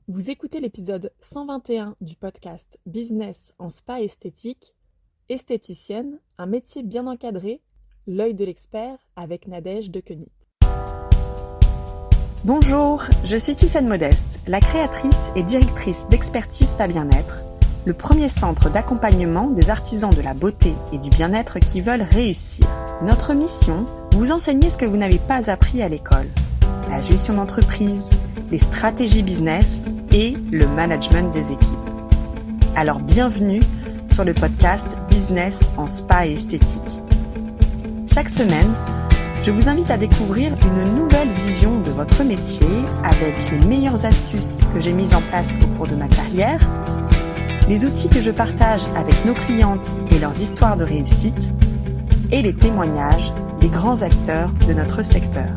Vous écoutez l'épisode 121 du podcast Business en spa esthétique, esthéticienne, un métier bien encadré, l'œil de l'expert avec Nadège Dequenit. Bonjour, je suis Tiffaine Modeste, la créatrice et directrice d'Expertise Spa Bien-être, le premier centre d'accompagnement des artisans de la beauté et du bien-être qui veulent réussir. Notre mission, vous enseigner ce que vous n'avez pas appris à l'école. La gestion d'entreprise, les stratégies business et le management des équipes. Alors bienvenue sur le podcast Business en spa et esthétique. Chaque semaine, je vous invite à découvrir une nouvelle vision de votre métier avec les meilleures astuces que j'ai mises en place au cours de ma carrière, les outils que je partage avec nos clientes et leurs histoires de réussite, et les témoignages des grands acteurs de notre secteur.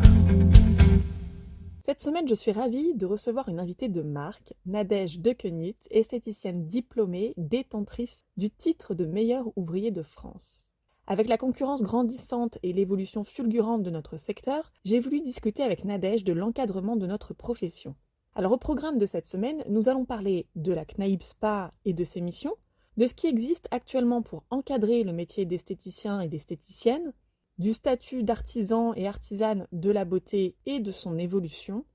Cette semaine, je suis ravie de recevoir une invitée de marque, Nadège Dequenit, esthéticienne diplômée, détentrice du titre de meilleur ouvrier de France. Avec la concurrence grandissante et l'évolution fulgurante de notre secteur, j'ai voulu discuter avec Nadège de l'encadrement de notre profession. Alors au programme de cette semaine, nous allons parler de la CNAIB Spa et de ses missions, de ce qui existe actuellement pour encadrer le métier d'esthéticien et d'esthéticienne, du statut d'artisan et artisane de la beauté et de son évolution,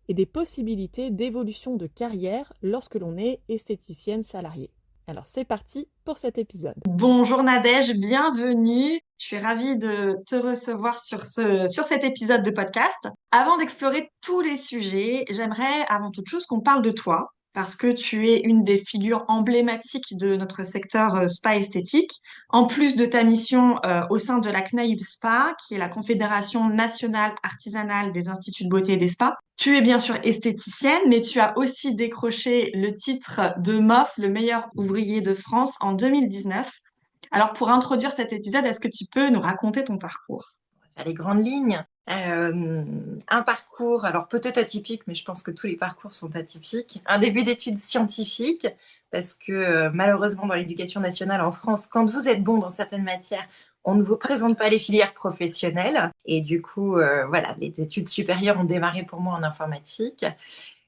et des possibilités d'évolution de carrière lorsque l'on est esthéticienne salariée. Alors c'est parti pour cet épisode. Bonjour Nadège, bienvenue. Je suis ravie de te recevoir sur cet épisode de podcast. Avant d'explorer tous les sujets, j'aimerais avant toute chose qu'on parle de toi, parce que tu es une des figures emblématiques de notre secteur spa esthétique. En plus de ta mission au sein de la CNAIB Spa, qui est la Confédération nationale artisanale des instituts de beauté et des spas, tu es bien sûr esthéticienne, mais tu as aussi décroché le titre de MOF, le meilleur ouvrier de France, en 2019. Alors, pour introduire cet épisode, est-ce que tu peux nous raconter ton parcours? Les grandes lignes. Un parcours, alors peut-être atypique, mais je pense que tous les parcours sont atypiques. Un début d'études scientifiques, parce que malheureusement dans l'éducation nationale en France, quand vous êtes bon dans certaines matières, on ne vous présente pas les filières professionnelles. Et du coup, voilà, les études supérieures ont démarré pour moi en informatique.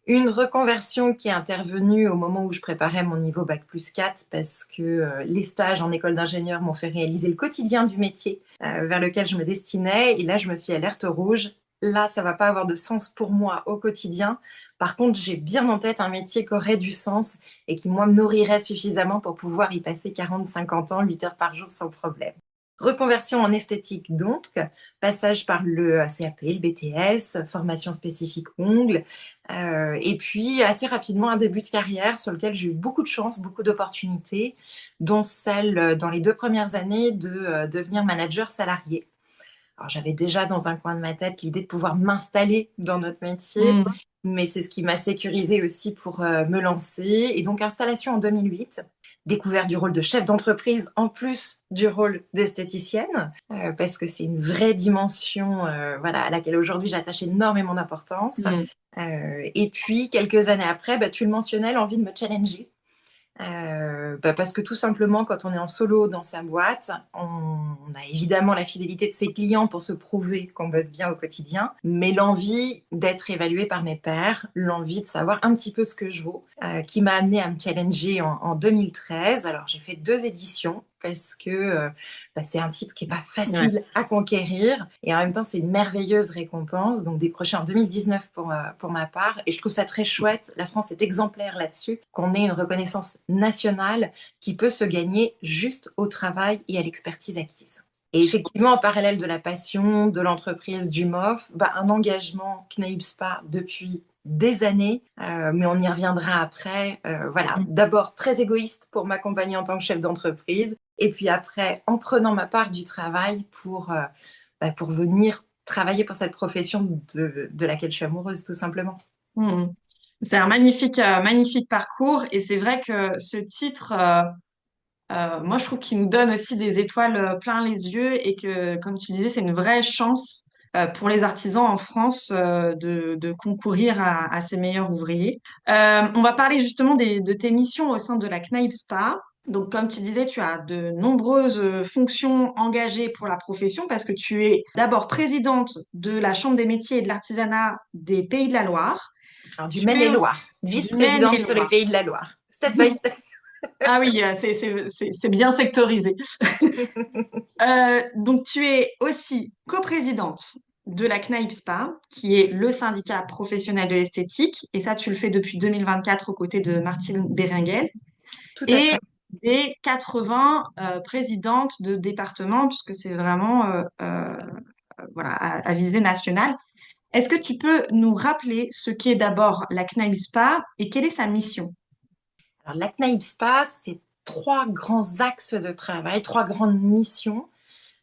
Une reconversion qui est intervenue au moment où je préparais mon niveau Bac+4 parce que les stages en école d'ingénieur m'ont fait réaliser le quotidien du métier vers lequel je me destinais. Et là, je me suis alerte rouge. Là, ça va pas avoir de sens pour moi au quotidien. Par contre, j'ai bien en tête un métier qui aurait du sens et qui, moi, me nourrirait suffisamment pour pouvoir y passer 40, 50 ans, 8 heures par jour sans problème. Reconversion en esthétique donc, passage par le CAP, le BTS, formation spécifique ongles, et puis assez rapidement un début de carrière sur lequel j'ai eu beaucoup de chance, beaucoup d'opportunités, dont celle dans les 2 premières années de devenir manager salarié. Alors j'avais déjà dans un coin de ma tête l'idée de pouvoir m'installer dans notre métier, mais c'est ce qui m'a sécurisée aussi pour me lancer. Et donc installation en 2008. Découverte du rôle de chef d'entreprise en plus du rôle d'esthéticienne, parce que c'est une vraie dimension voilà, à laquelle aujourd'hui j'attache énormément d'importance. Et puis, quelques années après, tu le mentionnais, l'envie de me challenger. Parce que tout simplement, quand on est en solo dans sa boîte, on a évidemment la fidélité de ses clients pour se prouver qu'on bosse bien au quotidien, mais l'envie d'être évalué par mes pairs, l'envie de savoir un petit peu ce que je vaux, qui m'a amenée à me challenger en 2013. Alors, j'ai fait 2 éditions parce que c'est un titre qui n'est pas facile à conquérir et en même temps, c'est une merveilleuse récompense. Donc, décroché en 2019 pour ma part. Et je trouve ça très chouette. La France est exemplaire là-dessus, qu'on ait une reconnaissance nationale qui peut se gagner juste au travail et à l'expertise acquise. Et effectivement, en parallèle de la passion, de l'entreprise, du MOF, un engagement CNAIB Spa depuis des années, mais on y reviendra après. Voilà, d'abord très égoïste pour m'accompagner en tant que chef d'entreprise, et puis après en prenant ma part du travail pour venir travailler pour cette profession de laquelle je suis amoureuse, tout simplement. C'est un magnifique parcours, et c'est vrai que ce titre, moi je trouve qu'il nous donne aussi des étoiles plein les yeux, et que, comme tu disais, c'est une vraie chance pour les artisans en France de concourir à ces meilleurs ouvriers. On va parler justement de tes missions au sein de la CNAIB Spa. Donc, comme tu disais, tu as de nombreuses fonctions engagées pour la profession, parce que tu es d'abord présidente de la Chambre des métiers et de l'artisanat des Pays de la Loire. Alors, du Maine-et-Loire, Du vice-présidente sur les Maine-et-Loire. Pays de la Loire. Step by step. Ah oui, c'est bien sectorisé. Donc, tu es aussi coprésidente de la CNAIPSPA, qui est le syndicat professionnel de l'esthétique. Et ça, tu le fais depuis 2024 aux côtés de Martine Béringuel. Tout à Et fait. des 80 présidentes de départements, puisque c'est vraiment voilà, à visée nationale. Est-ce que tu peux nous rappeler ce qu'est d'abord la CNAIPSPA et quelle est sa mission? Alors, la CNAIPSPA, c'est 3 grands axes de travail, 3 grandes missions.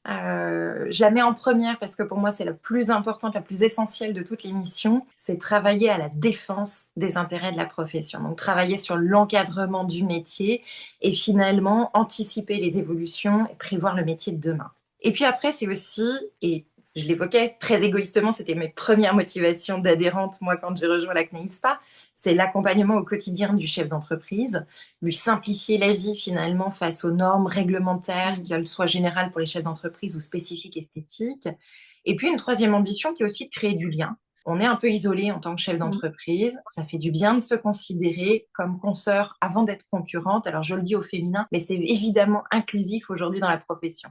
Je la mets en première parce que pour moi, c'est la plus importante, la plus essentielle de toutes les missions. C'est travailler à la défense des intérêts de la profession. Donc, travailler sur l'encadrement du métier et finalement anticiper les évolutions et prévoir le métier de demain. Et puis après, c'est aussi, et je l'évoquais très égoïstement, c'était mes premières motivations d'adhérente, moi, quand j'ai rejoint la CNAIPSPA, c'est l'accompagnement au quotidien du chef d'entreprise, lui simplifier la vie finalement face aux normes réglementaires, qu'elles soient générales pour les chefs d'entreprise ou spécifiques esthétiques. Et puis une troisième ambition qui est aussi de créer du lien. On est un peu isolé en tant que chef d'entreprise, ça fait du bien de se considérer comme consoeur avant d'être concurrente. Alors je le dis au féminin, mais c'est évidemment inclusif aujourd'hui dans la profession.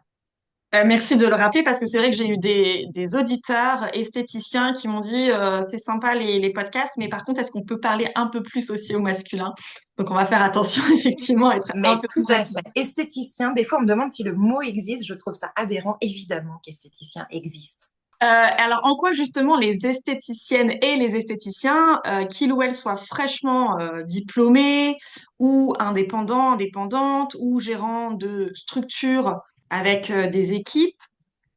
Merci de le rappeler parce que c'est vrai que j'ai eu des auditeurs esthéticiens qui m'ont dit c'est sympa les podcasts, mais par contre, est-ce qu'on peut parler un peu plus aussi au masculin? Donc, on va faire attention effectivement à être un Mais peu tout plus à inclusif. fait. Esthéticien, des fois on me demande si le mot existe, je trouve ça aberrant. Évidemment qu'esthéticien existe. Alors, en quoi justement les esthéticiennes et les esthéticiens, qu'ils ou elles soient fraîchement diplômés ou indépendants, indépendantes ou gérants de structures avec des équipes,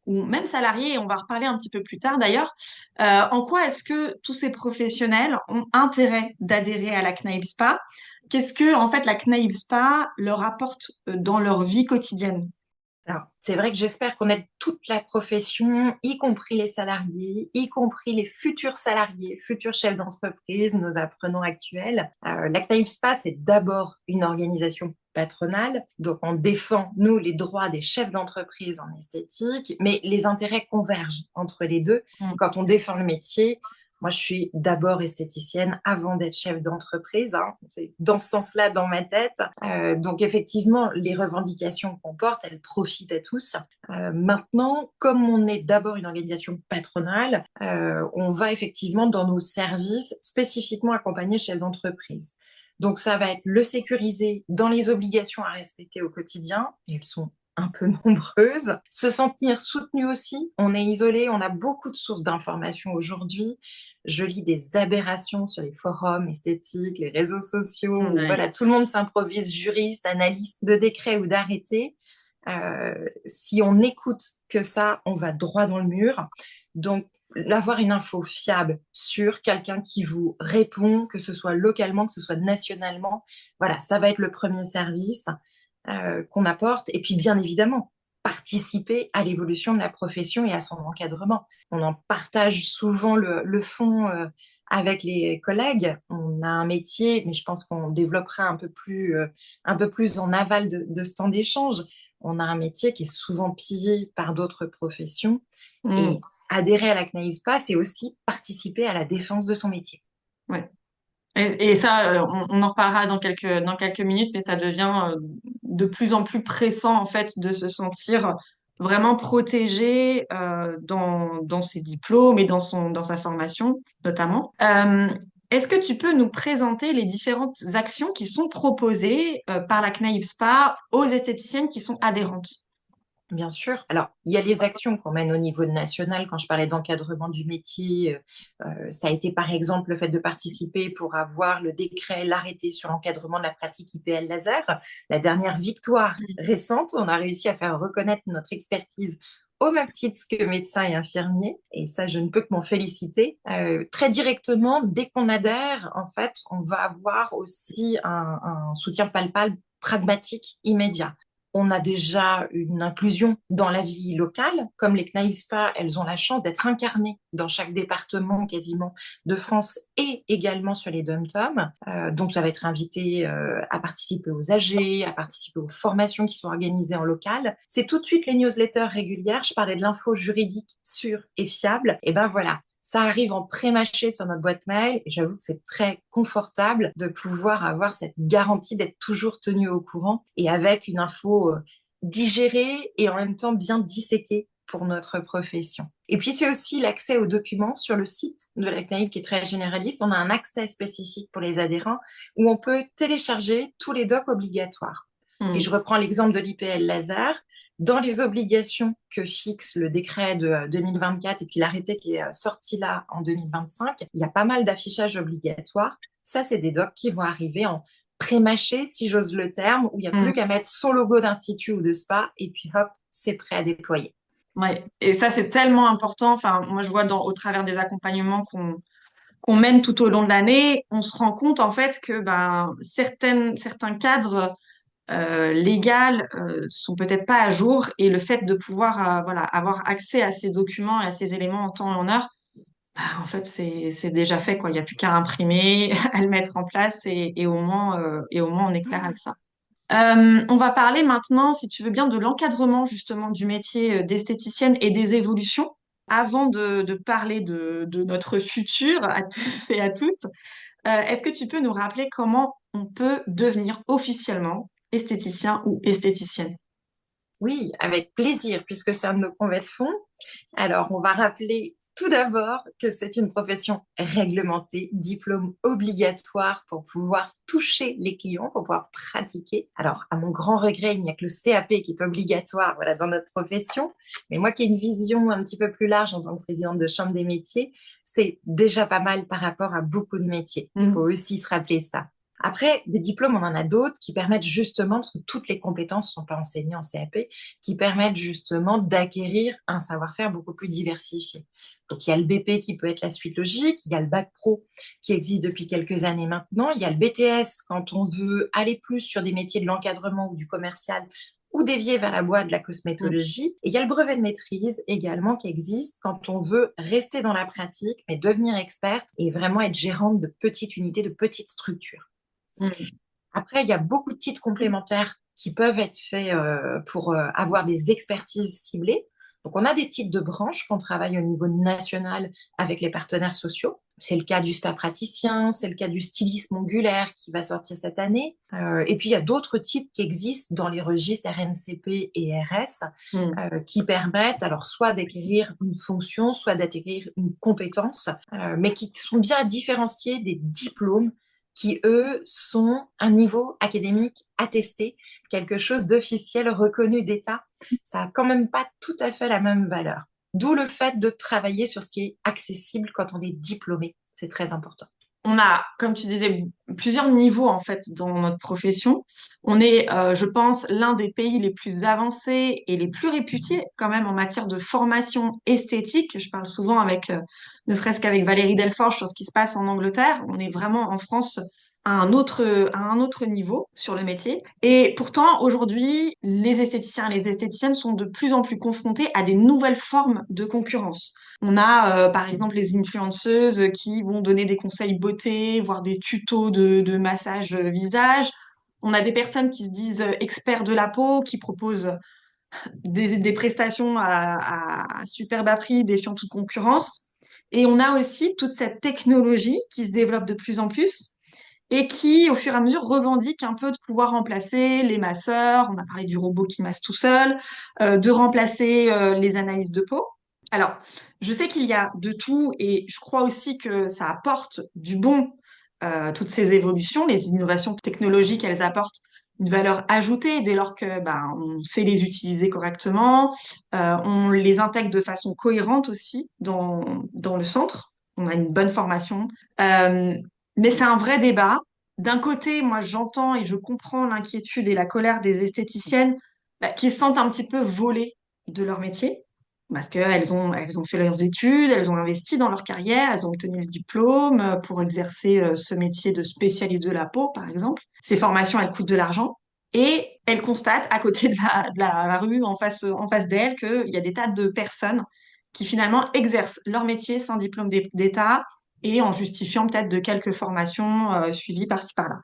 ou même salariés, et on va reparler un petit peu plus tard d'ailleurs, en quoi est-ce que tous ces professionnels ont intérêt d'adhérer à la CNAIPSPA? Qu'est-ce que, en fait, la CNAIPSPA leur apporte dans leur vie quotidienne? Alors, c'est vrai que j'espère qu'on aide toute la profession, y compris les salariés, y compris les futurs salariés, futurs chefs d'entreprise, nos apprenants actuels. La CNAIPSPA, c'est d'abord une organisation patronale, donc on défend, nous, les droits des chefs d'entreprise en esthétique, mais les intérêts convergent entre les deux. Mm. Quand on défend le métier, moi, je suis d'abord esthéticienne avant d'être chef d'entreprise. Hein. C'est dans ce sens-là dans ma tête. Donc, effectivement, les revendications qu'on porte, elles profitent à tous. Maintenant, comme on est d'abord une organisation patronale, on va effectivement dans nos services spécifiquement accompagner le chef d'entreprise. Donc, ça va être le sécuriser dans les obligations à respecter au quotidien. Et elles sont un peu nombreuses. Se sentir soutenu aussi. On est isolé, on a beaucoup de sources d'informations aujourd'hui. Je lis des aberrations sur les forums esthétiques, les réseaux sociaux, où Ouais. voilà, tout le monde s'improvise juriste, analyste de décrets ou d'arrêtés. Si on n'écoute que ça, on va droit dans le mur. Donc, avoir une info fiable sur quelqu'un qui vous répond, que ce soit localement, que ce soit nationalement, voilà, ça va être le premier service qu'on apporte. Et puis, bien évidemment, participer à l'évolution de la profession et à son encadrement. On en partage souvent le fond avec les collègues. On a un métier, mais je pense qu'on développera un peu plus en aval de ce temps d'échange. On a un métier qui est souvent pillé par d'autres professions. Et adhérer à la CNAIPSPA, c'est aussi participer à la défense de son métier. Ouais. Et ça, on en reparlera dans quelques minutes, mais ça devient de plus en plus pressant, en fait, de se sentir vraiment protégé dans ses diplômes et dans sa formation, notamment. Est-ce que tu peux nous présenter les différentes actions qui sont proposées par la CNAIPSPA aux esthéticiennes qui sont adhérentes? Bien sûr. Alors, il y a les actions qu'on mène au niveau national. Quand je parlais d'encadrement du métier, ça a été par exemple le fait de participer pour avoir le décret, l'arrêté sur l'encadrement de la pratique IPL laser. La dernière victoire récente, on a réussi à faire reconnaître notre expertise au même titre que médecins et infirmiers. Et ça, je ne peux que m'en féliciter. Très directement, dès qu'on adhère, en fait, on va avoir aussi un soutien palpable, pragmatique, immédiat. On a déjà une inclusion dans la vie locale. Comme les CNAIPSPA, elles ont la chance d'être incarnées dans chaque département quasiment de France et également sur les DOM-TOM. Donc, ça va être invité à participer aux AG, à participer aux formations qui sont organisées en local. C'est tout de suite les newsletters régulières. Je parlais de l'info juridique sûre et fiable. Et ben voilà, Ça arrive en pré-mâché sur notre boîte mail et j'avoue que c'est très confortable de pouvoir avoir cette garantie d'être toujours tenu au courant et avec une info digérée et en même temps bien disséquée pour notre profession. Et puis, c'est aussi l'accès aux documents sur le site de la CNAIP qui est très généraliste. On a un accès spécifique pour les adhérents où on peut télécharger tous les docs obligatoires. Et je reprends l'exemple de l'IPL laser. Dans les obligations que fixe le décret de 2024 et puis l'arrêté qui est sorti là en 2025, il y a pas mal d'affichages obligatoires. Ça, c'est des docs qui vont arriver en pré-mâché, si j'ose le terme, où il n'y a plus qu'à mettre son logo d'institut ou de spa et puis hop, c'est prêt à déployer. Ouais. Et ça, c'est tellement important. Enfin, moi, je vois au travers des accompagnements qu'on mène tout au long de l'année, on se rend compte en fait que certains cadres légaux sont peut-être pas à jour et le fait de pouvoir voilà, avoir accès à ces documents et à ces éléments en temps et en heure, bah, en fait, c'est déjà fait, quoi. Il n'y a plus qu'à imprimer, à le mettre en place et au moins on est clair avec ça. On va parler maintenant, si tu veux bien, de l'encadrement justement du métier d'esthéticienne et des évolutions. Avant de parler de notre futur à tous et à toutes, est-ce que tu peux nous rappeler comment on peut devenir officiellement esthéticien ou esthéticienne? Oui, avec plaisir, puisque c'est un de nos convés de fond. Alors, on va rappeler tout d'abord que c'est une profession réglementée, diplôme obligatoire pour pouvoir toucher les clients, pour pouvoir pratiquer. Alors, à mon grand regret, il n'y a que le CAP qui est obligatoire, voilà, dans notre profession. Mais moi qui ai une vision un petit peu plus large en tant que présidente de Chambre des métiers, c'est déjà pas mal par rapport à beaucoup de métiers. Il faut aussi se rappeler ça. Après, des diplômes, on en a d'autres qui permettent justement, parce que toutes les compétences ne sont pas enseignées en CAP, qui permettent justement d'acquérir un savoir-faire beaucoup plus diversifié. Donc, il y a le BP qui peut être la suite logique, il y a le bac pro qui existe depuis quelques années maintenant, il y a le BTS quand on veut aller plus sur des métiers de l'encadrement ou du commercial ou dévier vers la voie de la cosmétologie. Et il y a le brevet de maîtrise également qui existe quand on veut rester dans la pratique, mais devenir experte et vraiment être gérante de petites unités, de petites structures. Après, il y a beaucoup de titres complémentaires qui peuvent être faits pour avoir des expertises ciblées. Donc, on a des titres de branche qu'on travaille au niveau national avec les partenaires sociaux. C'est le cas du spa praticien, c'est le cas du stylisme ongulaire qui va sortir cette année. Et puis, il y a d'autres titres qui existent dans les registres RNCP et RS qui permettent alors soit d'acquérir une fonction, soit d'acquérir une compétence, mais qui sont bien différenciés des diplômes qui, eux, sont un niveau académique attesté, quelque chose d'officiel, reconnu d'État. Ça n'a quand même pas tout à fait la même valeur. D'où le fait de travailler sur ce qui est accessible quand on est diplômé. C'est très important. On a, comme tu disais, plusieurs niveaux en fait dans notre profession. On est, je pense, l'un des pays les plus avancés et les plus réputés quand même en matière de formation esthétique. Je parle souvent avec, ne serait-ce qu'avec Valérie Delforge sur ce qui se passe en Angleterre. On est vraiment en France à un autre niveau sur le métier. Et pourtant, aujourd'hui, les esthéticiens et les esthéticiennes sont de plus en plus confrontés à des nouvelles formes de concurrence. On a, par exemple, les influenceuses qui vont donner des conseils beauté, voire des tutos de massage visage. On a des personnes qui se disent experts de la peau, qui proposent des prestations à super bas prix, défiant toute concurrence. Et on a aussi toute cette technologie qui se développe de plus en plus et qui, au fur et à mesure, revendique un peu de pouvoir remplacer les masseurs. On a parlé du robot qui masse tout seul, de remplacer les analyses de peau. Alors, je sais qu'il y a de tout et je crois aussi que ça apporte du bon, toutes ces évolutions, les innovations technologiques, elles apportent une valeur ajoutée dès lors que ben, on sait les utiliser correctement, on les intègre de façon cohérente aussi dans le centre, on a une bonne formation. Mais c'est un vrai débat. D'un côté, moi j'entends et je comprends l'inquiétude et la colère des esthéticiennes qui se sentent un petit peu volées de leur métier parce elles ont fait leurs études, elles ont investi dans leur carrière, elles ont obtenu le diplôme pour exercer ce métier de spécialiste de la peau, par exemple. Ces formations, elles coûtent de l'argent. Et elles constatent à côté de la rue, en face d'elles, qu'il y a des tas de personnes qui finalement exercent leur métier sans diplôme d'État et en justifiant peut-être de quelques formations suivies par-ci par-là.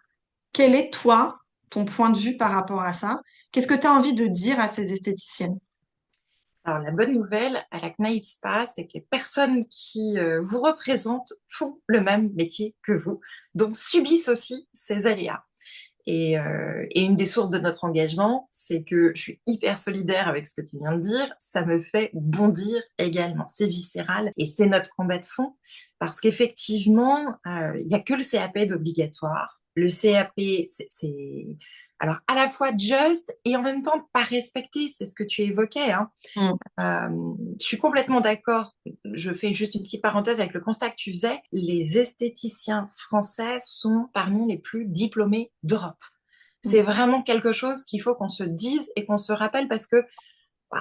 Quel est, toi, ton point de vue par rapport à ça? Qu'est-ce que tu as envie de dire à ces esthéticiennes? Alors, la bonne nouvelle à la CNAIP Spa, c'est que les personnes qui vous représentent font le même métier que vous, donc subissent aussi ces aléas. Et une des sources de notre engagement, c'est que je suis hyper solidaire avec ce que tu viens de dire. Ça me fait bondir également. C'est viscéral et c'est notre combat de fond parce qu'effectivement, il n'y a que le CAP d'obligatoire. Le CAP, c'est alors à la fois juste et en même temps pas respecté. C'est ce que tu évoquais, hein. Mm. Je suis complètement d'accord. Je fais juste une petite parenthèse avec le constat que tu faisais. Les esthéticiens français sont parmi les plus diplômés d'Europe. C'est vraiment quelque chose qu'il faut qu'on se dise et qu'on se rappelle parce que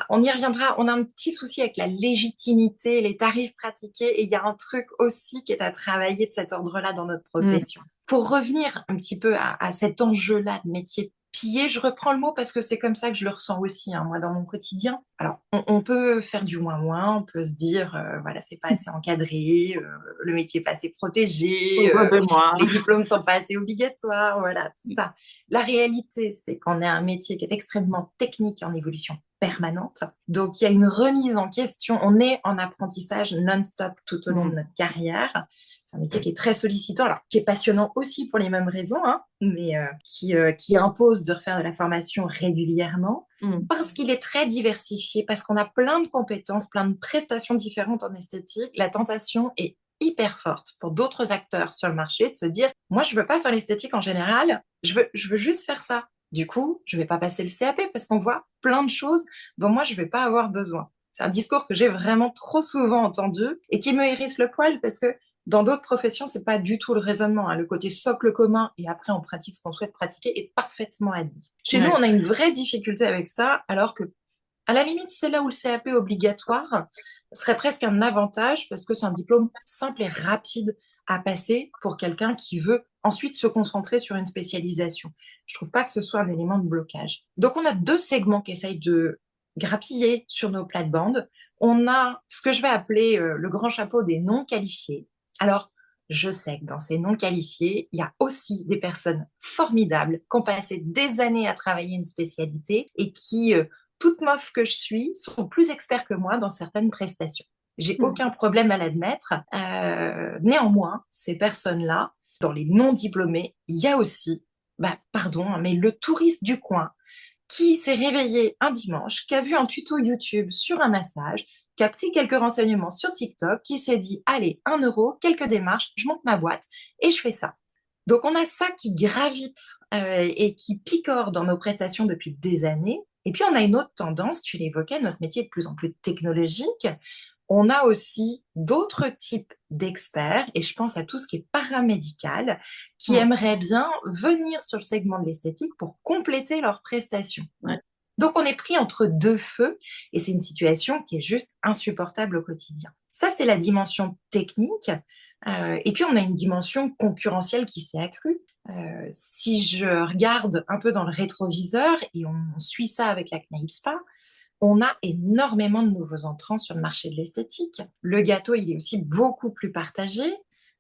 on y reviendra. On a un petit souci avec la légitimité, les tarifs pratiqués et il y a un truc aussi qui est à travailler de cet ordre-là dans notre profession. Pour revenir un petit peu à cet enjeu-là de métier pillé, je reprends le mot parce que c'est comme ça que je le ressens aussi, hein, moi, dans mon quotidien. Alors, on peut faire du moins-moins, on peut se dire, voilà, c'est pas assez encadré, le métier est pas assez protégé, Redonne-moi. les diplômes sont pas assez obligatoires, voilà, tout ça. La réalité, c'est qu'on a un métier qui est extrêmement technique et en évolution permanente. Donc, il y a une remise en question. On est en apprentissage non-stop tout au long de notre carrière. C'est un métier qui est très sollicitant, alors qui est passionnant aussi pour les mêmes raisons, hein, mais qui impose de refaire de la formation régulièrement parce qu'il est très diversifié, parce qu'on a plein de compétences, plein de prestations différentes en esthétique. La tentation est hyper forte pour d'autres acteurs sur le marché de se dire, moi, je veux pas faire l'esthétique en général, je veux juste faire ça. Du coup, je vais pas passer le CAP parce qu'on voit plein de choses dont moi, je vais pas avoir besoin. C'est un discours que j'ai vraiment trop souvent entendu et qui me hérisse le poil parce que dans d'autres professions, c'est pas du tout le raisonnement, hein. Le côté socle commun et après on pratique ce qu'on souhaite pratiquer est parfaitement admis. Chez nous, on a une vraie difficulté avec ça, alors que à la limite, c'est là où le CAP obligatoire serait presque un avantage parce que c'est un diplôme simple et rapide à passer pour quelqu'un qui veut ensuite se concentrer sur une spécialisation. Je trouve pas que ce soit un élément de blocage. Donc, on a deux segments qui essayent de grappiller sur nos plates-bandes. On a ce que je vais appeler le grand chapeau des non qualifiés. Alors, je sais que dans ces non qualifiés, il y a aussi des personnes formidables qui ont passé des années à travailler une spécialité et qui, toute meuf que je suis, sont plus experts que moi dans certaines prestations. J'ai aucun problème à l'admettre. Néanmoins, ces personnes-là, dans les non-diplômés, il y a aussi, pardon, mais le touriste du coin qui s'est réveillé un dimanche, qui a vu un tuto YouTube sur un massage, qui a pris quelques renseignements sur TikTok, qui s'est dit, allez, 1 euro, quelques démarches, je monte ma boîte et je fais ça. Donc, on a ça qui gravite et qui picore dans nos prestations depuis des années. Et puis, on a une autre tendance, tu l'évoquais, notre métier est de plus en plus technologique. On a aussi d'autres types d'experts, et je pense à tout ce qui est paramédical, qui aimeraient bien venir sur le segment de l'esthétique pour compléter leurs prestations. Donc, on est pris entre deux feux, et c'est une situation qui est juste insupportable au quotidien. Ça, c'est la dimension technique. Et puis, on a une dimension concurrentielle qui s'est accrue. Si je regarde un peu dans le rétroviseur, et on suit ça avec la CNAIP Spa, on a énormément de nouveaux entrants sur le marché de l'esthétique. Le gâteau, il est aussi beaucoup plus partagé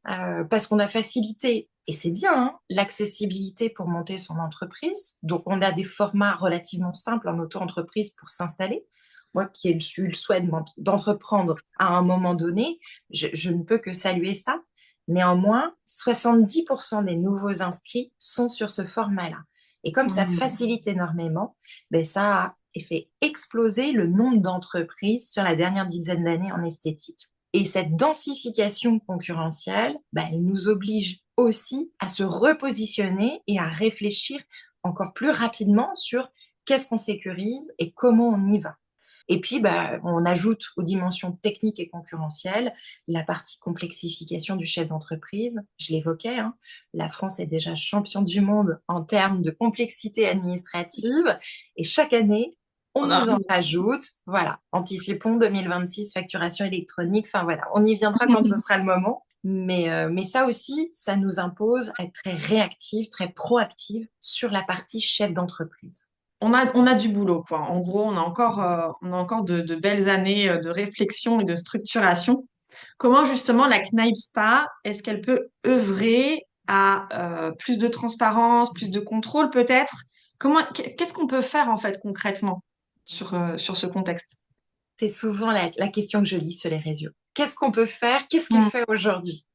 parce qu'on a facilité, et c'est bien, hein, l'accessibilité pour monter son entreprise. Donc, on a des formats relativement simples en auto-entreprise pour s'installer. Moi qui ai eu le souhait d'entreprendre à un moment donné, je ne peux que saluer ça. Néanmoins, 70% des nouveaux inscrits sont sur ce format-là. Et comme ça facilite énormément, ça a fait exploser le nombre d'entreprises sur la dernière dizaine d'années en esthétique. Et cette densification concurrentielle, elle nous oblige aussi à se repositionner et à réfléchir encore plus rapidement sur qu'est-ce qu'on sécurise et comment on y va. Et puis, on ajoute aux dimensions techniques et concurrentielles la partie complexification du chef d'entreprise. Je l'évoquais, hein, la France est déjà champion du monde en termes de complexité administrative. Et chaque année, on nous en rajoute. Voilà, anticipons 2026, facturation électronique. Enfin voilà, on y viendra quand ce sera le moment. Mais ça aussi, ça nous impose à être très réactive, très proactive sur la partie chef d'entreprise. On a du boulot, quoi. En gros, on a encore de belles années de réflexion et de structuration. Comment justement la CNAIP Spa, est-ce qu'elle peut œuvrer à plus de transparence, plus de contrôle peut-être? Qu'est-ce qu'on peut faire en fait concrètement sur ce contexte? C'est souvent la question que je lis sur les réseaux. Qu'est-ce qu'on peut faire? Qu'est-ce qui est Mm. fait aujourd'hui?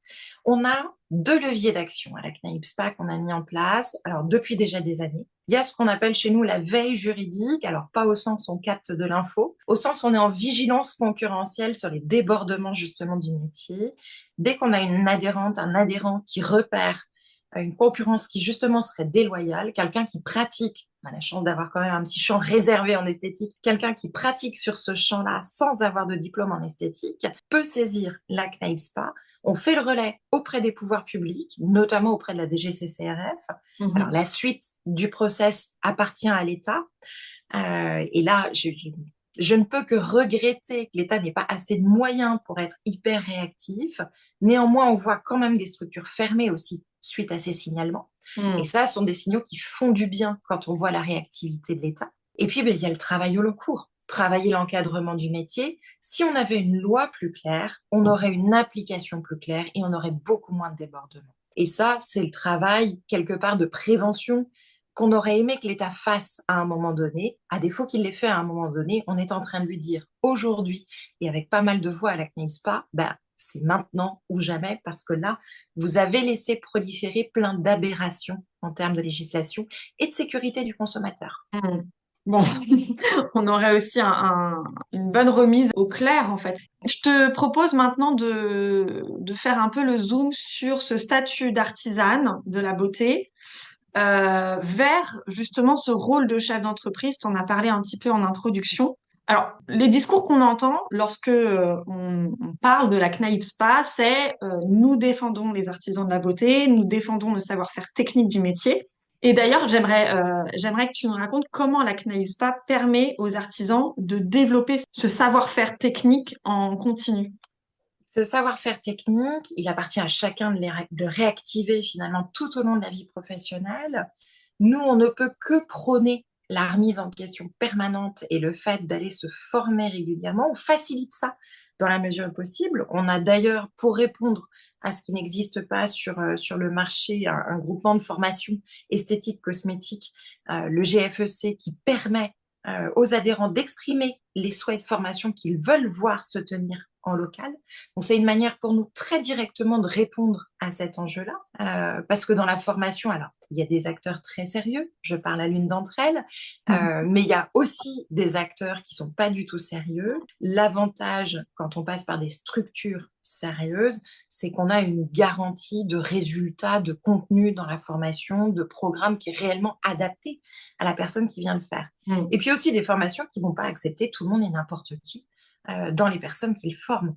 On a 2 leviers d'action à la CNAIP SPA qu'on a mis en place, alors depuis déjà des années. Il y a ce qu'on appelle chez nous la veille juridique, alors pas au sens où on capte de l'info, au sens où on est en vigilance concurrentielle sur les débordements justement du métier. Dès qu'on a une adhérente, un adhérent qui repère une concurrence qui justement serait déloyale, quelqu'un qui pratique, on a la chance d'avoir quand même un petit champ réservé en esthétique, quelqu'un qui pratique sur ce champ-là sans avoir de diplôme en esthétique, peut saisir la CNAIP SPA. On fait le relais auprès des pouvoirs publics, notamment auprès de la DGCCRF. Alors, la suite du process appartient à l'État. Et là, je ne peux que regretter que l'État n'ait pas assez de moyens pour être hyper réactif. Néanmoins, on voit quand même des structures fermées aussi suite à ces signalements. Et ça, ce sont des signaux qui font du bien quand on voit la réactivité de l'État. Et puis, il y a le travail au long cours. Travailler l'encadrement du métier. Si on avait une loi plus claire, on aurait une application plus claire et on aurait beaucoup moins de débordements. Et ça, c'est le travail, quelque part, de prévention qu'on aurait aimé que l'État fasse à un moment donné. À défaut qu'il l'ait fait à un moment donné, on est en train de lui dire aujourd'hui, et avec pas mal de voix à la CNAIP SPA, c'est maintenant ou jamais, parce que là, vous avez laissé proliférer plein d'aberrations en termes de législation et de sécurité du consommateur. Bon, on aurait aussi une bonne remise au clair, en fait. Je te propose maintenant de faire un peu le zoom sur ce statut d'artisane de la beauté vers justement ce rôle de chef d'entreprise. Tu en as parlé un petit peu en introduction. Alors, les discours qu'on entend lorsque on parle de la CNAIP SPA, c'est nous défendons les artisans de la beauté, nous défendons le savoir-faire technique du métier. Et d'ailleurs, j'aimerais que tu nous racontes comment la CNAIP SPA permet aux artisans de développer ce savoir-faire technique en continu. Ce savoir-faire technique, il appartient à chacun de réactiver finalement tout au long de la vie professionnelle. Nous, on ne peut que prôner la remise en question permanente et le fait d'aller se former régulièrement. On facilite ça dans la mesure possible. On a d'ailleurs, pour répondre à ce qui n'existe pas sur le marché, un groupement de formation esthétique cosmétique, le GFEC, qui permet aux adhérents d'exprimer les souhaits de formation qu'ils veulent voir se tenir en local. Donc, c'est une manière pour nous très directement de répondre à cet enjeu-là, parce que dans la formation, alors, il y a des acteurs très sérieux, je parle à l'une d'entre elles, mais il y a aussi des acteurs qui sont pas du tout sérieux. L'avantage, quand on passe par des structures sérieuses, c'est qu'on a une garantie de résultats, de contenu dans la formation, de programme qui est réellement adapté à la personne qui vient le faire. Et puis aussi des formations qui vont pas accepter tout le monde et n'importe qui dans les personnes qu'ils forment.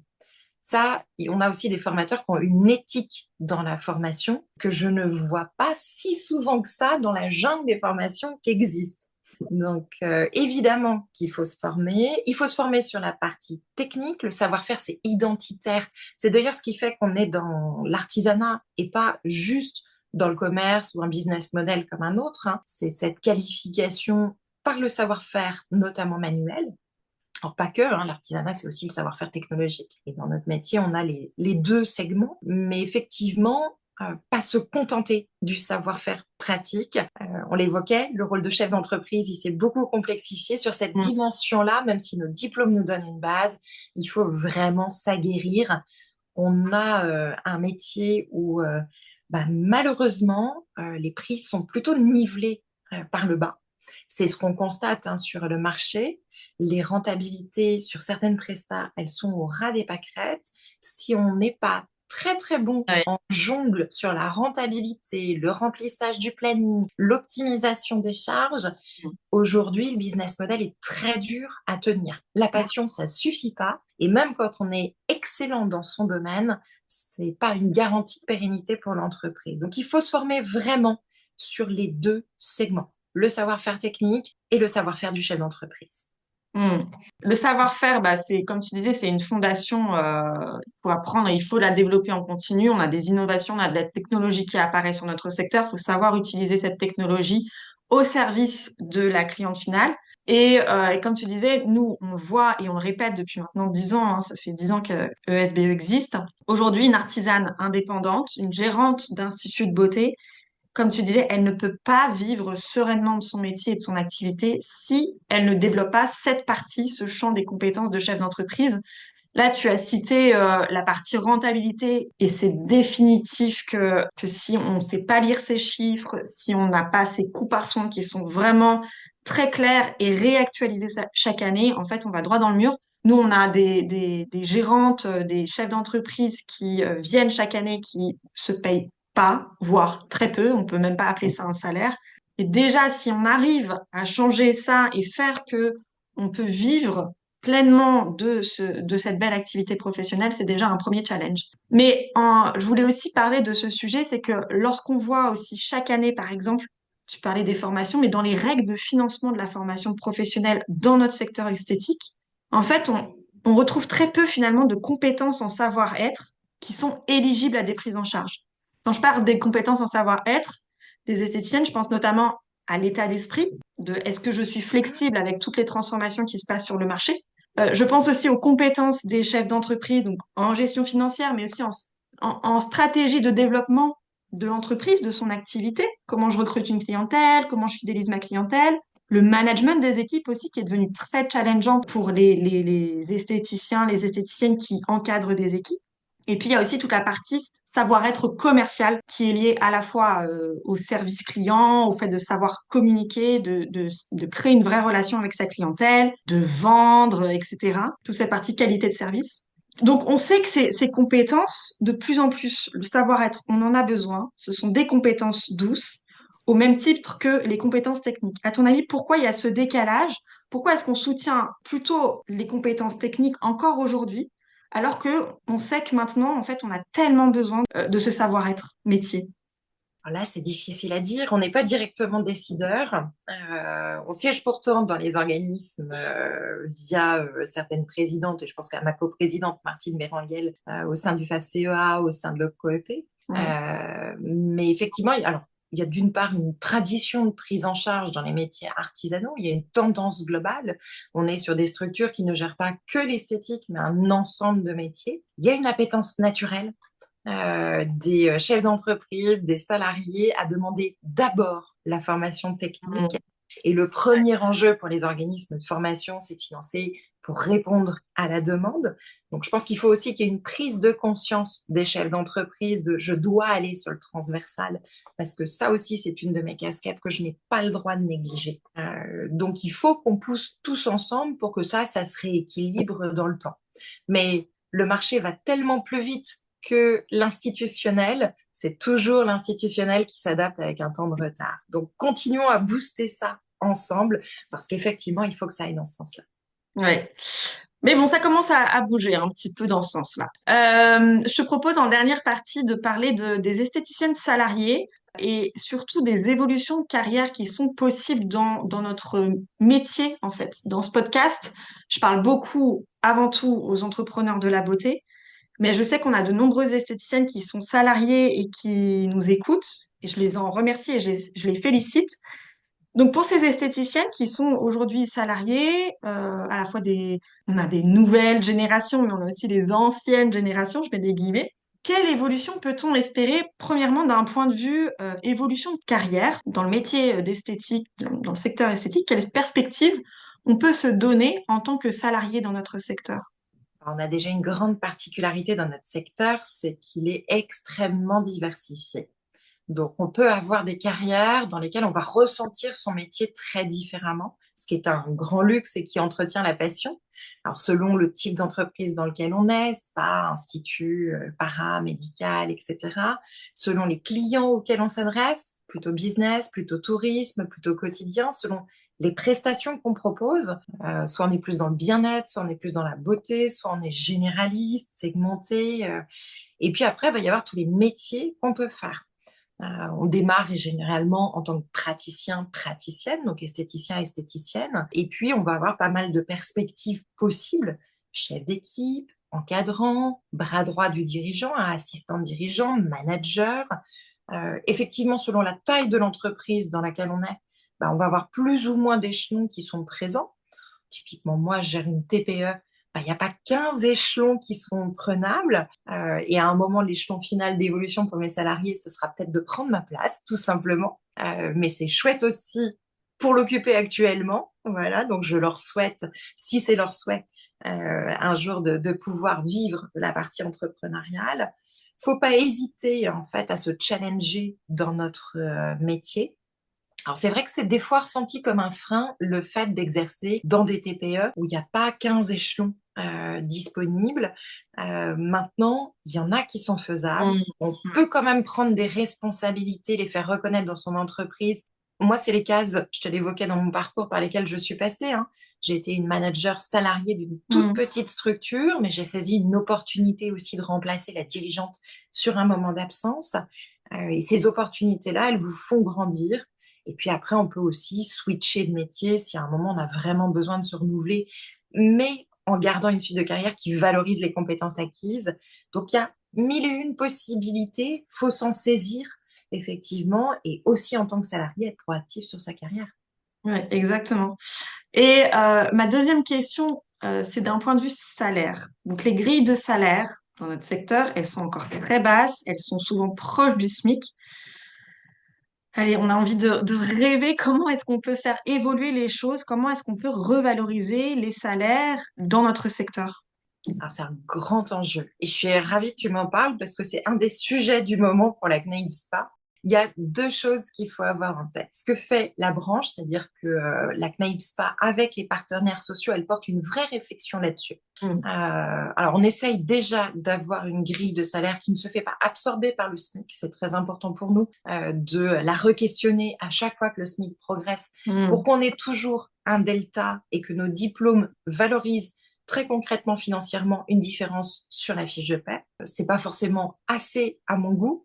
Ça, on a aussi des formateurs qui ont une éthique dans la formation que je ne vois pas si souvent que ça dans la jungle des formations qui existent. Donc, évidemment qu'il faut se former. Il faut se former sur la partie technique. Le savoir-faire, c'est identitaire. C'est d'ailleurs ce qui fait qu'on est dans l'artisanat et pas juste dans le commerce ou un business model comme un autre. C'est cette qualification par le savoir-faire, notamment manuel. Alors, pas que, l'artisanat, c'est aussi le savoir-faire technologique. Et dans notre métier, on a les 2 segments, mais effectivement, pas se contenter du savoir-faire pratique. On l'évoquait, le rôle de chef d'entreprise, il s'est beaucoup complexifié sur cette dimension-là, même si nos diplômes nous donnent une base, il faut vraiment s'aguerrir. On a un métier où, malheureusement, les prix sont plutôt nivelés par le bas. C'est ce qu'on constate sur le marché. Les rentabilités sur certaines prestats, elles sont au ras des pâquerettes. Si on n'est pas très très bon en jongle sur la rentabilité, le remplissage du planning, l'optimisation des charges, aujourd'hui, le business model est très dur à tenir. La passion, ça suffit pas. Et même quand on est excellent dans son domaine, c'est pas une garantie de pérennité pour l'entreprise. Donc, il faut se former vraiment sur les 2 segments, le savoir-faire technique et le savoir-faire du chef d'entreprise. Le savoir-faire, c'est comme tu disais, c'est une fondation pour apprendre et il faut la développer en continu. On a des innovations, on a de la technologie qui apparaît sur notre secteur. Il faut savoir utiliser cette technologie au service de la cliente finale. Et comme tu disais, nous, on le voit et on le répète depuis maintenant 10 ans, ça fait 10 ans que ESBE existe. Aujourd'hui, une artisane indépendante, une gérante d'institut de beauté comme tu disais, elle ne peut pas vivre sereinement de son métier et de son activité si elle ne développe pas cette partie, ce champ des compétences de chef d'entreprise. Là, tu as cité la partie rentabilité et c'est définitif que si on ne sait pas lire ces chiffres, si on n'a pas ces coûts par soin qui sont vraiment très clairs et réactualisés chaque année, en fait, on va droit dans le mur. Nous, on a des gérantes, des chefs d'entreprise qui viennent chaque année, qui se payent pas, voire très peu. On peut même pas appeler ça un salaire. Et déjà, si on arrive à changer ça et faire que on peut vivre pleinement de cette belle activité professionnelle, c'est déjà un premier challenge. Mais je voulais aussi parler de ce sujet, c'est que lorsqu'on voit aussi chaque année, par exemple, tu parlais des formations, mais dans les règles de financement de la formation professionnelle dans notre secteur esthétique, en fait, on retrouve très peu finalement de compétences en savoir-être qui sont éligibles à des prises en charge. Quand je parle des compétences en savoir-être des esthéticiennes, je pense notamment à l'état d'esprit, de est-ce que je suis flexible avec toutes les transformations qui se passent sur le marché. Je pense aussi aux compétences des chefs d'entreprise, donc en gestion financière, mais aussi en stratégie de développement de l'entreprise, de son activité, comment je recrute une clientèle, comment je fidélise ma clientèle, le management des équipes aussi qui est devenu très challengeant pour les esthéticiens, les esthéticiennes qui encadrent des équipes. Et puis, il y a aussi toute la partie savoir-être commercial qui est liée à la fois au service client, au fait de savoir communiquer, de créer une vraie relation avec sa clientèle, de vendre, etc. Toute cette partie qualité de service. Donc, on sait que ces compétences, de plus en plus, le savoir-être, on en a besoin. Ce sont des compétences douces, au même titre que les compétences techniques. À ton avis, pourquoi il y a ce décalage? Pourquoi est-ce qu'on soutient plutôt les compétences techniques encore aujourd'hui, alors que on sait que maintenant, en fait, on a tellement besoin de ce savoir-être métier? Alors là, c'est difficile à dire. On n'est pas directement décideur. On siège pourtant dans les organismes via certaines présidentes, et je pense qu'à ma coprésidente Martine Béranguel au sein du FAFCEA, au sein de l'OPCOEP. Ouais. Mais effectivement, alors, il y a d'une part une tradition de prise en charge dans les métiers artisanaux. Il y a une tendance globale. On est sur des structures qui ne gèrent pas que l'esthétique, mais un ensemble de métiers. Il y a une appétence naturelle des chefs d'entreprise, des salariés à demander d'abord la formation technique. Et le premier enjeu pour les organismes de formation, c'est de financer pour répondre à la demande. Donc, je pense qu'il faut aussi qu'il y ait une prise de conscience des chefs d'entreprise de je dois aller sur le transversal parce que ça aussi, c'est une de mes casquettes que je n'ai pas le droit de négliger. Donc, il faut qu'on pousse tous ensemble pour que ça se rééquilibre dans le temps. Mais le marché va tellement plus vite que l'institutionnel, c'est toujours l'institutionnel qui s'adapte avec un temps de retard. Donc, continuons à booster ça ensemble parce qu'effectivement, il faut que ça aille dans ce sens-là. Ouais. Mais bon, ça commence à bouger un petit peu dans ce sens-là. Je te propose en dernière partie de parler des esthéticiennes salariées et surtout des évolutions de carrière qui sont possibles dans notre métier, en fait. Dans ce podcast, je parle beaucoup, avant tout, aux entrepreneurs de la beauté, mais je sais qu'on a de nombreuses esthéticiennes qui sont salariées et qui nous écoutent, et je les en remercie et je les félicite. Donc pour ces esthéticiennes qui sont aujourd'hui salariées, à la fois on a des nouvelles générations, mais on a aussi les anciennes générations, je mets des guillemets. Quelle évolution peut-on espérer, premièrement, d'un point de vue évolution de carrière dans le métier d'esthétique, dans le secteur esthétique? Quelles perspectives on peut se donner en tant que salarié dans notre secteur? On a déjà une grande particularité dans notre secteur, c'est qu'il est extrêmement diversifié. Donc, on peut avoir des carrières dans lesquelles on va ressentir son métier très différemment, ce qui est un grand luxe et qui entretient la passion. Alors, selon le type d'entreprise dans lequel on est, spa, institut, paramédical, etc. Selon les clients auxquels on s'adresse, plutôt business, plutôt tourisme, plutôt quotidien, selon les prestations qu'on propose, soit on est plus dans le bien-être, soit on est plus dans la beauté, soit on est généraliste, segmenté. Et puis après, il va y avoir tous les métiers qu'on peut faire. On démarre généralement en tant que praticien, praticienne, donc esthéticien, esthéticienne. Et puis, on va avoir pas mal de perspectives possibles. Chef d'équipe, encadrant, bras droit du dirigeant, assistant dirigeant, manager. Effectivement, selon la taille de l'entreprise dans laquelle on est, on va avoir plus ou moins d'échelons qui sont présents. Typiquement, moi, je gère une TPE il n'y a pas 15 échelons qui sont prenables. Et à un moment, l'échelon final d'évolution pour mes salariés, ce sera peut-être de prendre ma place, tout simplement. Mais c'est chouette aussi pour l'occuper actuellement. Voilà, donc je leur souhaite, si c'est leur souhait, un jour de pouvoir vivre la partie entrepreneuriale. Faut pas hésiter en fait à se challenger dans notre métier. Alors c'est vrai que c'est des fois ressenti comme un frein le fait d'exercer dans des TPE où il n'y a pas 15 échelons disponibles. Maintenant, il y en a qui sont faisables. On peut quand même prendre des responsabilités, les faire reconnaître dans son entreprise. Moi, c'est les cases, je te l'évoquais dans mon parcours, par lesquelles je suis passée, hein. J'ai été une manager salariée d'une toute petite structure, mais j'ai saisi une opportunité aussi de remplacer la dirigeante sur un moment d'absence. Et ces opportunités-là, elles vous font grandir. Et puis après, on peut aussi switcher de métier si à un moment on a vraiment besoin de se renouveler, mais en gardant une suite de carrière qui valorise les compétences acquises. Donc il y a mille et une possibilités, faut s'en saisir effectivement, et aussi en tant que salarié être proactif sur sa carrière. Ouais, exactement. Et ma deuxième question, c'est d'un point de vue salaire. Donc les grilles de salaire dans notre secteur, elles sont encore très basses, elles sont souvent proches du SMIC. Allez, on a envie de rêver comment est-ce qu'on peut faire évoluer les choses, comment est-ce qu'on peut revaloriser les salaires dans notre secteur. Alors, c'est un grand enjeu. Et je suis ravie que tu m'en parles parce que c'est un des sujets du moment pour la CNAIM SPA. Il y a deux choses qu'il faut avoir en tête. Ce que fait la branche, c'est-à-dire que la CNAIM SPA, avec les partenaires sociaux, elle porte une vraie réflexion là-dessus. Alors, on essaye déjà d'avoir une grille de salaire qui ne se fait pas absorber par le SMIC. C'est très important pour nous de la re-questionner à chaque fois que le SMIC progresse pour qu'on ait toujours un delta et que nos diplômes valorisent très concrètement, financièrement, une différence sur la fiche de paie. C'est pas forcément assez à mon goût.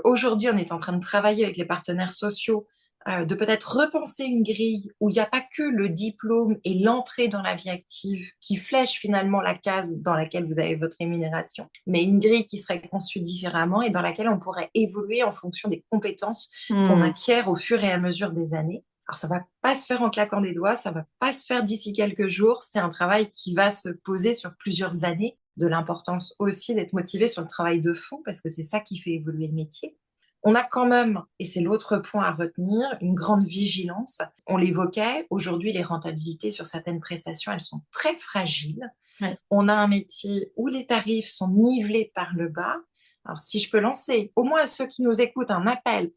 Aujourd'hui, on est en train de travailler avec les partenaires sociaux de peut-être repenser une grille où il n'y a pas que le diplôme et l'entrée dans la vie active qui flèche finalement la case dans laquelle vous avez votre rémunération, mais une grille qui serait conçue différemment et dans laquelle on pourrait évoluer en fonction des compétences qu'on acquiert au fur et à mesure des années. Alors, ça va pas se faire en claquant des doigts, ça va pas se faire d'ici quelques jours. C'est un travail qui va se poser sur plusieurs années, de l'importance aussi d'être motivé sur le travail de fond parce que c'est ça qui fait évoluer le métier. On a quand même, et c'est l'autre point à retenir, une grande vigilance. On l'évoquait, aujourd'hui, les rentabilités sur certaines prestations, elles sont très fragiles. Ouais. On a un métier où les tarifs sont nivelés par le bas. Alors, si je peux lancer, au moins à ceux qui nous écoutent, un appel,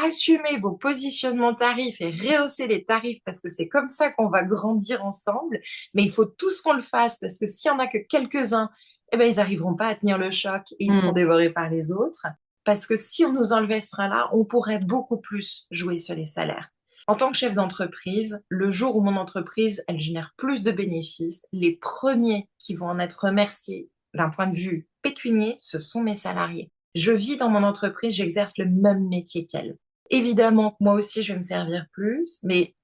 assumez vos positionnements tarifs et rehausser les tarifs parce que c'est comme ça qu'on va grandir ensemble. Mais il faut tous qu'on le fasse parce que s'il y en a que quelques-uns, eh ben, ils n'arriveront pas à tenir le choc et ils seront dévorés par les autres. Parce que si on nous enlevait ce frein-là, on pourrait beaucoup plus jouer sur les salaires. En tant que chef d'entreprise, le jour où mon entreprise, elle génère plus de bénéfices, les premiers qui vont en être remerciés d'un point de vue pécunier, ce sont mes salariés. Je vis dans mon entreprise, j'exerce le même métier qu'elle. Évidemment, moi aussi, je vais me servir plus, mais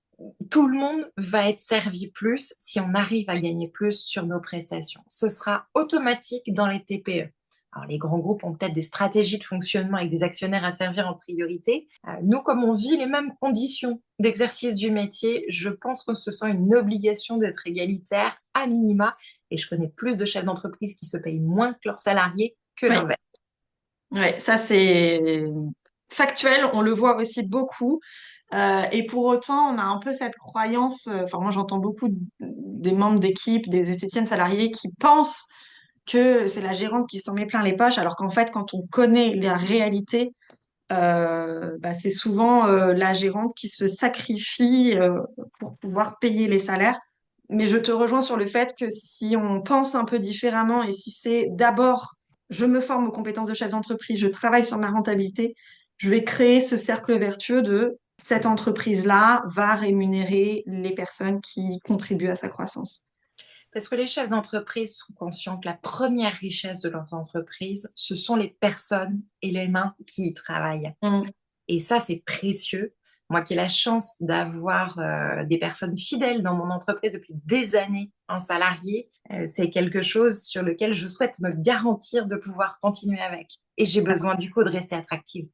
tout le monde va être servi plus si on arrive à gagner plus sur nos prestations. Ce sera automatique dans les TPE. Alors, les grands groupes ont peut-être des stratégies de fonctionnement avec des actionnaires à servir en priorité. Nous, comme on vit les mêmes conditions d'exercice du métier, je pense qu'on se sent une obligation d'être égalitaire à minima. Et je connais plus de chefs d'entreprise qui se payent moins que leurs salariés que l'inverse. Ouais, ça c'est factuel, on le voit aussi beaucoup. Et pour autant, on a un peu cette croyance, enfin moi j'entends beaucoup des membres d'équipe, des esthéticiennes salariées qui pensent que c'est la gérante qui s'en met plein les poches, alors qu'en fait, quand on connaît la réalité, c'est souvent la gérante qui se sacrifie pour pouvoir payer les salaires. Mais je te rejoins sur le fait que si on pense un peu différemment et si c'est d'abord, je me forme aux compétences de chef d'entreprise, je travaille sur ma rentabilité, je vais créer ce cercle vertueux de cette entreprise-là va rémunérer les personnes qui contribuent à sa croissance. Parce que les chefs d'entreprise sont conscients que la première richesse de leurs entreprises, ce sont les personnes et les mains qui y travaillent. Et ça, c'est précieux. Moi qui ai la chance d'avoir des personnes fidèles dans mon entreprise depuis des années en salarié, c'est quelque chose sur lequel je souhaite me garantir de pouvoir continuer avec. Et j'ai besoin du coup de rester attractive.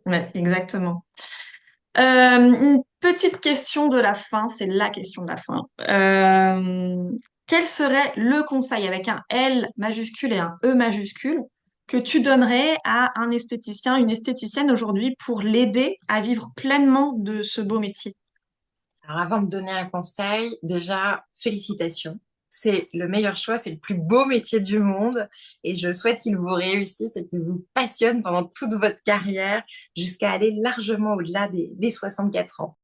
Ouais, exactement. Une petite question de la fin, c'est la question de la fin. quel serait le conseil avec un L majuscule et un E majuscule que tu donnerais à un esthéticien, une esthéticienne aujourd'hui pour l'aider à vivre pleinement de ce beau métier? Alors, avant de donner un conseil, déjà, félicitations. C'est le meilleur choix, c'est le plus beau métier du monde et je souhaite qu'il vous réussisse et qu'il vous passionne pendant toute votre carrière jusqu'à aller largement au-delà des 64 ans.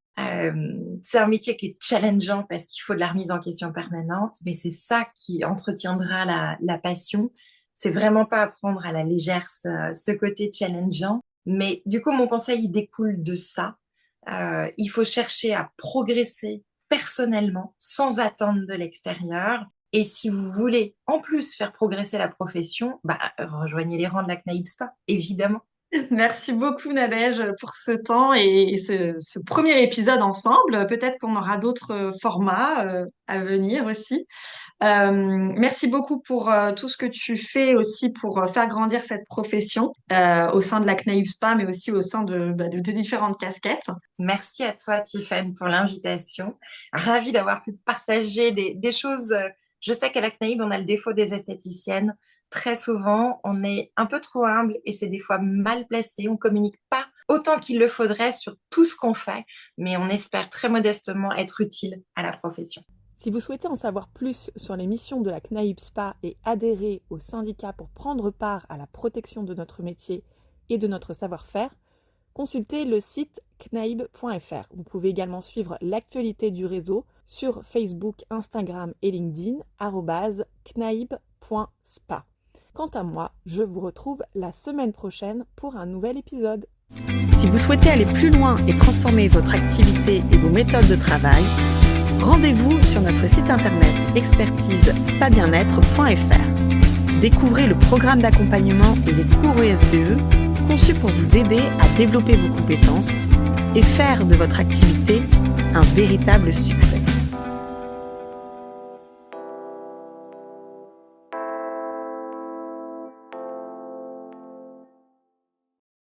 C'est un métier qui est challengeant parce qu'il faut de la remise en question permanente, mais c'est ça qui entretiendra la passion. C'est vraiment pas à prendre à la légère ce côté challengeant. Mais du coup, mon conseil, il découle de ça. Il faut chercher à progresser personnellement sans attendre de l'extérieur. Et si vous voulez en plus faire progresser la profession, rejoignez les rangs de la CNAIB Spa, évidemment. Merci beaucoup Nadège pour ce temps et ce premier épisode ensemble. Peut-être qu'on aura d'autres formats à venir aussi. Merci beaucoup pour tout ce que tu fais aussi pour faire grandir cette profession au sein de la CNAIB Spa, mais aussi au sein de tes différentes casquettes. Merci à toi, Tiffany, pour l'invitation. Ravie d'avoir pu partager des choses. Je sais qu'à la CNAIB, on a le défaut des esthéticiennes. Très souvent, on est un peu trop humble et c'est des fois mal placé. On communique pas autant qu'il le faudrait sur tout ce qu'on fait, mais on espère très modestement être utile à la profession. Si vous souhaitez en savoir plus sur les missions de la CNAIB Spa et adhérer au syndicat pour prendre part à la protection de notre métier et de notre savoir-faire, consultez le site cnaib.fr. Vous pouvez également suivre l'actualité du réseau sur Facebook, Instagram et LinkedIn @cnaib.spa. Quant à moi, je vous retrouve la semaine prochaine pour un nouvel épisode. Si vous souhaitez aller plus loin et transformer votre activité et vos méthodes de travail, rendez-vous sur notre site internet expertise-spa-bien-être.fr. Découvrez le programme d'accompagnement et les cours ESBE conçus pour vous aider à développer vos compétences et faire de votre activité un véritable succès.